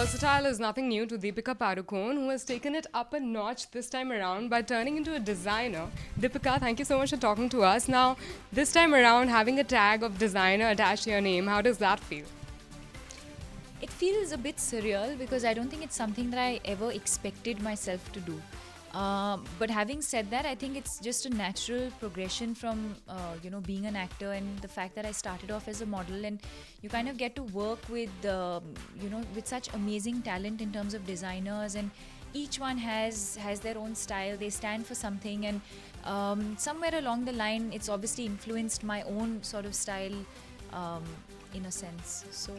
versatile is nothing new to Deepika Padukone, who has taken it up a notch this time around by turning into a designer. Deepika, thank you so much for talking to us. Now, this time around, having a tag of designer attached to your name, how does that feel? It feels a bit surreal because I don't think it's something that I ever expected myself to do. But having said that, I think it's just a natural progression from being an actor, and the fact that I started off as a model, and you kind of get to work with with such amazing talent in terms of designers, and each one has their own style. They stand for something, and somewhere along the line, it's obviously influenced my own sort of style um, in a sense. So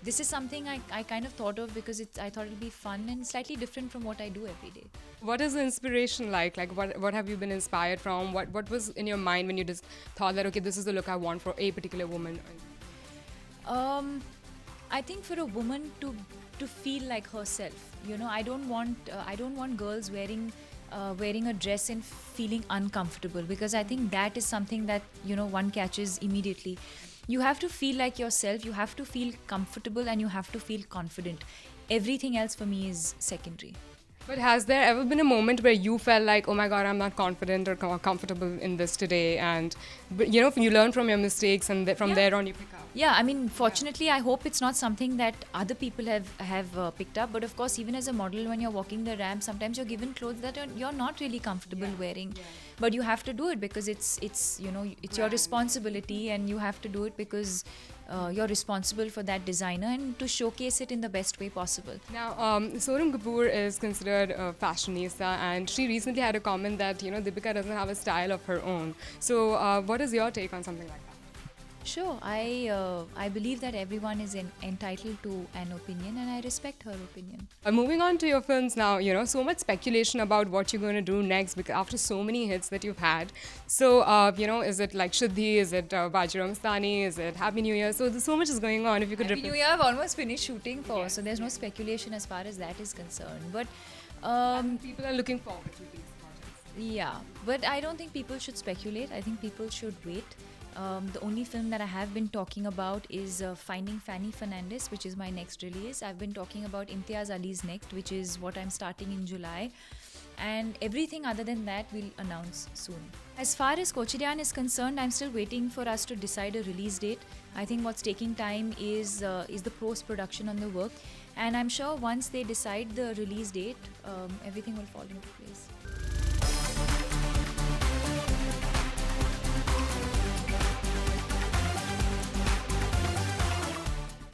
this is something I kind of thought of because I thought it'd be fun and slightly different from what I do every day. What is the inspiration like? Like, what have you been inspired from? What was in your mind when you just thought that, okay, this is the look I want for a particular woman? I think for a woman to feel like herself, I don't want girls wearing a dress and feeling uncomfortable, because I think that is something that one catches immediately. You have to feel like yourself, you have to feel comfortable, and you have to feel confident. Everything else for me is secondary. But has there ever been a moment where you felt like, oh my God, I'm not confident or comfortable in this today? And, you learn from your mistakes, and from Yeah. there on you pick up. Yeah, I mean, fortunately, I hope it's not something that other people have picked up. But of course, even as a model, when you're walking the ramp, sometimes you're given clothes that you're not really comfortable wearing, but you have to do it because it's your responsibility, and you have to do it because you're responsible for that designer and to showcase it in the best way possible. Now, Sonam Kapoor is considered a fashionista, and she recently had a comment that Deepika doesn't have a style of her own. So, what is your take on something like that? Sure, I believe that everyone is entitled to an opinion, and I respect her opinion. Moving on to your films now, so much speculation about what you're going to do next because after so many hits that you've had. So, is it like Shuddhi? Is it Bajirao Mastani? Is it Happy New Year? So, there's so much is going on. If you could Happy New repeat. Year, I've almost finished shooting for, so there's no speculation as far as that is concerned. But People are looking forward to these projects. yeah, but I don't think people should speculate. I think people should wait. The only film that I have been talking about is Finding Fanny Fernandez, which is my next release. I've been talking about Imtiaz Ali's Next, which is what I'm starting in July. And everything other than that we'll announce soon. As far as Kochirian is concerned, I'm still waiting for us to decide a release date. I think what's taking time is the post-production on the work. And I'm sure once they decide the release date, everything will fall into place.